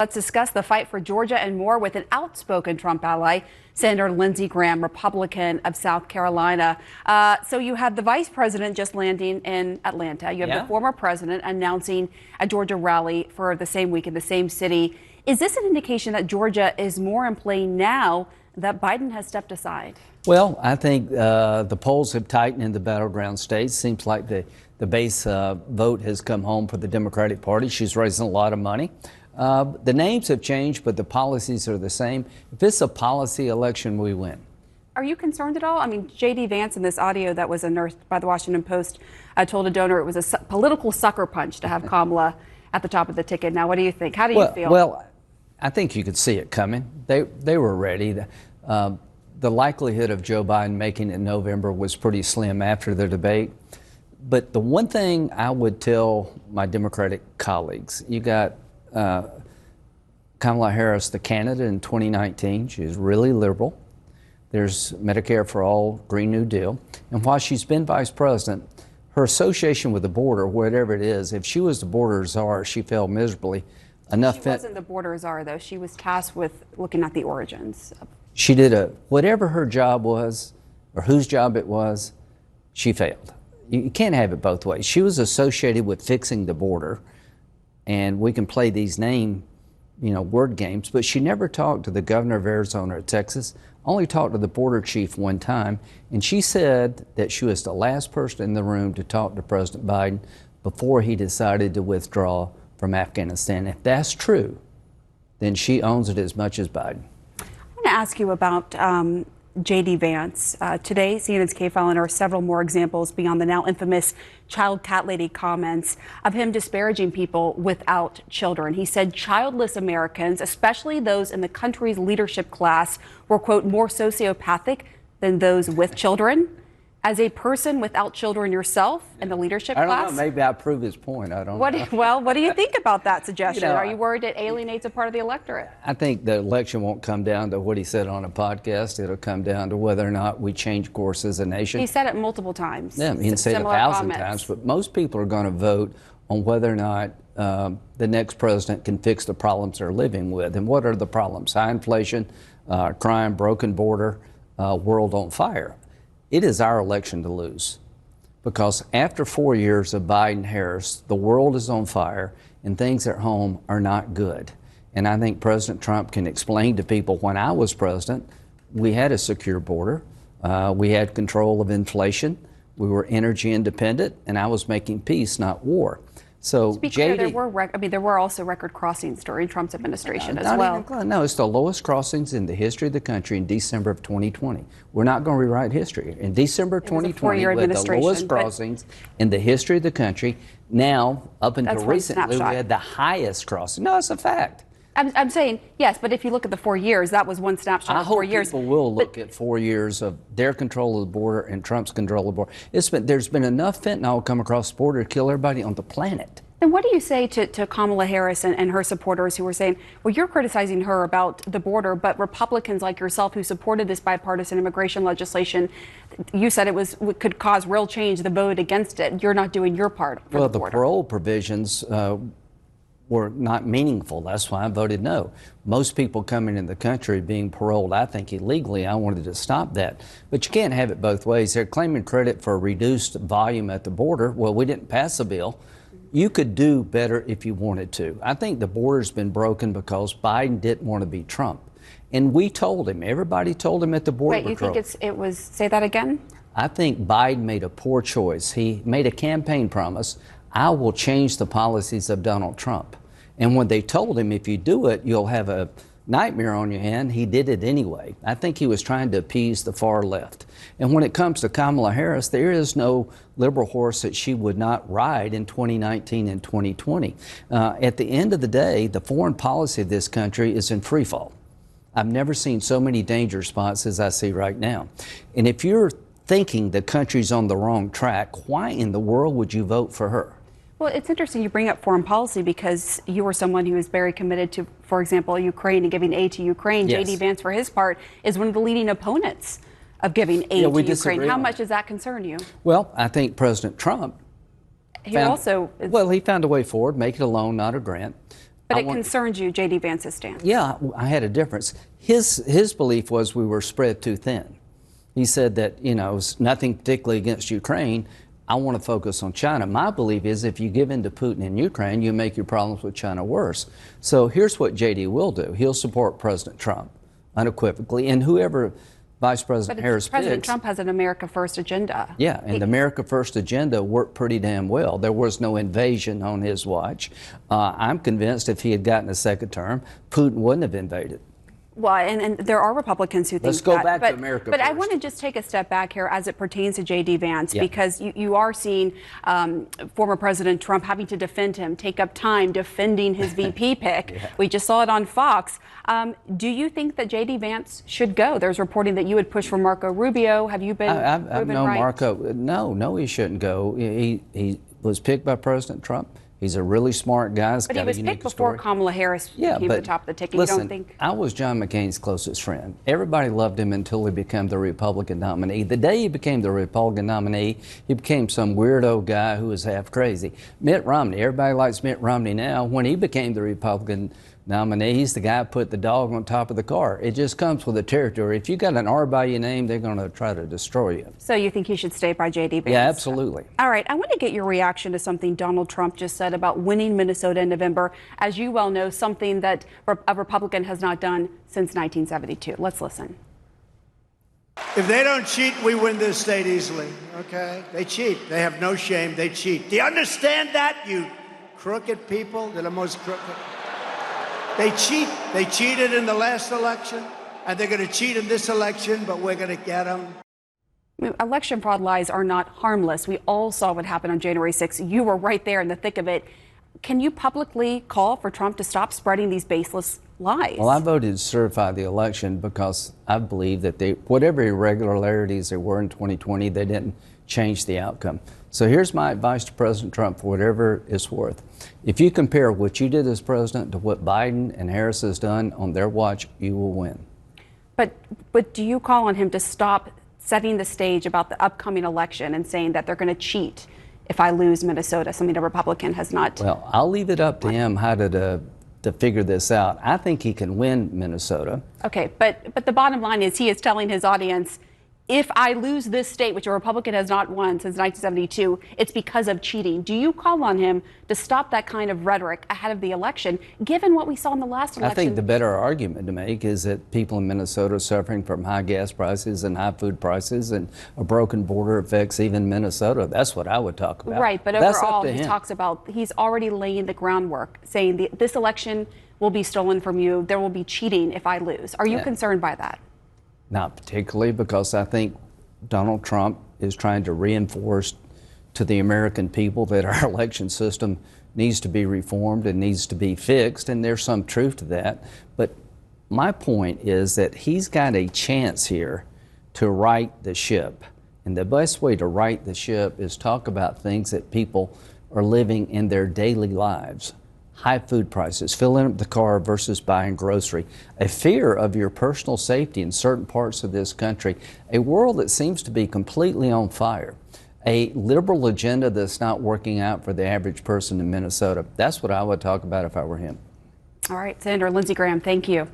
Let's discuss the fight for Georgia and more with an outspoken Trump ally, Senator Lindsey Graham, Republican of South Carolina. So you have the vice president just landing in Atlanta. You have the former president announcing a Georgia rally for the same week in the same city. Is this an indication that Georgia is more in play now that Biden has stepped aside? Well, I think the polls have tightened in the battleground states. Seems like the base vote has come home for the Democratic Party. She's raising a lot of money. The names have changed, but the policies are the same. If it's a policy election, we win. Are you concerned at all? I mean, JD Vance in this audio that was unearthed by the Washington Post told a donor it was a political sucker punch to have Kamala at the top of the ticket. Now, what do you think? How do you feel? Well, I think you could see it coming. They were ready. The likelihood of Joe Biden making it in November was pretty slim after the debate. But the one thing I would tell my Democratic colleagues, you got Kamala Harris, the candidate in 2019. She's really liberal. There's Medicare for All, Green New Deal. And while she's been vice president, her association with the border, whatever it is, if she was the border czar, she failed miserably. She wasn't the border czar, though. She was tasked with looking at the origins. She did whatever her job was, or whose job it was, she failed. You can't have it both ways. She was associated with fixing the border, and we can play these word games, but she never talked to the governor of Arizona or Texas, only talked to the border chief one time, and she said that she was the last person in the room to talk to President Biden before he decided to withdraw from Afghanistan. If that's true, then she owns it as much as Biden. I want to ask you about JD Vance. Today, CNN's K-File unearthed several more examples beyond the now infamous child cat lady comments of him disparaging people without children. He said childless Americans, especially those in the country's leadership class, were, quote, more sociopathic than those with children. As a person without children yourself in the leadership class? I don't know. Maybe I'll prove his point. I don't know. Well, what do you think about that suggestion? Are you worried it alienates a part of the electorate? I think the election won't come down to what he said on a podcast. It'll come down to whether or not we change course as a nation. He said it multiple times. Yeah, he said it 1,000 times. But most people are going to vote on whether or not the next president can fix the problems they're living with. And what are the problems? High inflation, crime, broken border, world on fire. It is our election to lose, because after 4 years of Biden-Harris, the world is on fire and things at home are not good. And I think President Trump can explain to people, when I was president, we had a secure border, we had control of inflation, we were energy independent, and I was making peace, not war. So, to be clear, there were also record crossings during Trump's administration as well. No, it's the lowest crossings in the history of the country in December of 2020. We're not going to rewrite history. In December of 2020, we had the lowest crossings in the history of the country. Now, up until recently, we had the highest crossing. No, it's a fact. I'm saying, yes, but if you look at the 4 years, that was one snapshot of 4 years. I hope people will look at 4 years of their control of the border and Trump's control of the border. There's been enough fentanyl come across the border to kill everybody on the planet. And what do you say to Kamala Harris and her supporters who were saying, well, you're criticizing her about the border, but Republicans like yourself who supported this bipartisan immigration legislation, you said it could cause real change, the vote against it. You're not doing your part for the border. Well, the parole provisions were not meaningful. That's why I voted no. Most people coming in the country being paroled, I think, illegally. I wanted to stop that. But you can't have it both ways. They're claiming credit for reduced volume at the border. Well, we didn't pass a bill. You could do better if you wanted to. I think the border's been broken because Biden didn't want to be Trump. And we told him, everybody told him at the border patrol. Wait, you think say that again? I think Biden made a poor choice. He made a campaign promise, I will change the policies of Donald Trump. And when they told him, if you do it, you'll have a nightmare on your hand, he did it anyway. I think he was trying to appease the far left. And when it comes to Kamala Harris, there is no liberal horse that she would not ride in 2019 and 2020. At the end of the day, the foreign policy of this country is in free fall. I've never seen so many danger spots as I see right now. And if you're thinking the country's on the wrong track, why in the world would you vote for her? Well, it's interesting you bring up foreign policy because you were someone who is very committed to, for example, Ukraine and giving aid to Ukraine. Yes. JD Vance, for his part, is one of the leading opponents of giving aid to Ukraine. How much does that concern you? Well, I think President Trump he found a way forward, make it a loan, not a grant. But it concerns you, JD Vance's stance. Yeah, I had a difference. His belief was we were spread too thin. He said that, you know, it's nothing particularly against Ukraine. I want to focus on China. My belief is if you give in to Putin in Ukraine, you make your problems with China worse. So here's what JD will do. He'll support President Trump unequivocally, and whoever Vice President Harris picks. President Trump has an America First agenda. Yeah, and the America First agenda worked pretty damn well. There was no invasion on his watch. I'm convinced if he had gotten a second term, Putin wouldn't have invaded. Well, and there are Republicans who think that. Let's go back to America But first. I want to just take a step back here as it pertains to JD Vance, because you are seeing former President Trump having to defend him, take up time defending his VP pick. We just saw it on Fox. Do you think that JD Vance should go? There's reporting that you would push for Marco Rubio. Have you been I've known right? Marco. No, he shouldn't go. He was picked by President Trump. He's a really smart guy. But he was picked before Kamala Harris came to the top of the ticket. Listen, you don't think? I was John McCain's closest friend. Everybody loved him until he became the Republican nominee. The day he became the Republican nominee, he became some weirdo guy who was half crazy. Mitt Romney, everybody likes Mitt Romney now. When he became the Republican nominee, he's the guy who put the dog on top of the car. It just comes with the territory. If you got an R by your name, they're going to try to destroy you. So you think he should stay by JD Vance? Yeah, absolutely. All right, I want to get your reaction to something Donald Trump just said about winning Minnesota in November. As you well know, something that a Republican has not done since 1972. Let's listen. If they don't cheat, we win this state easily, okay? They cheat. They have no shame. They cheat. Do you understand that, you crooked people? They're the most crooked. They cheat. They cheated in the last election, and they're going to cheat in this election, but we're going to get them. Election fraud lies are not harmless. We all saw what happened on January 6th. You were right there in the thick of it. Can you publicly call for Trump to stop spreading these baseless lies? Well, I voted to certify the election because I believe that whatever irregularities there were in 2020, they didn't change the outcome. So here's my advice to President Trump for whatever it's worth. If you compare what you did as president to what Biden and Harris has done on their watch, you will win. But do you call on him to stop setting the stage about the upcoming election and saying that they're going to cheat if I lose Minnesota, something a Republican has not? Well, I'll leave it up to him how to figure this out. I think he can win Minnesota. Okay, but the bottom line is he is telling his audience, if I lose this state, which a Republican has not won since 1972, it's because of cheating. Do you call on him to stop that kind of rhetoric ahead of the election, given what we saw in the last election? I think the better argument to make is that people in Minnesota are suffering from high gas prices and high food prices, and a broken border affects even Minnesota. That's what I would talk about. Right, but overall, he talks about he's already laying the groundwork, saying this election will be stolen from you. There will be cheating if I lose. Are you concerned by that? Not particularly, because I think Donald Trump is trying to reinforce to the American people that our election system needs to be reformed and needs to be fixed, and there's some truth to that. But my point is that he's got a chance here to right the ship. And the best way to right the ship is talk about things that people are living in their daily lives. High food prices, filling up the car versus buying grocery, a fear of your personal safety in certain parts of this country, a world that seems to be completely on fire, a liberal agenda that's not working out for the average person in Minnesota. That's what I would talk about if I were him. All right, Senator Lindsey Graham, thank you.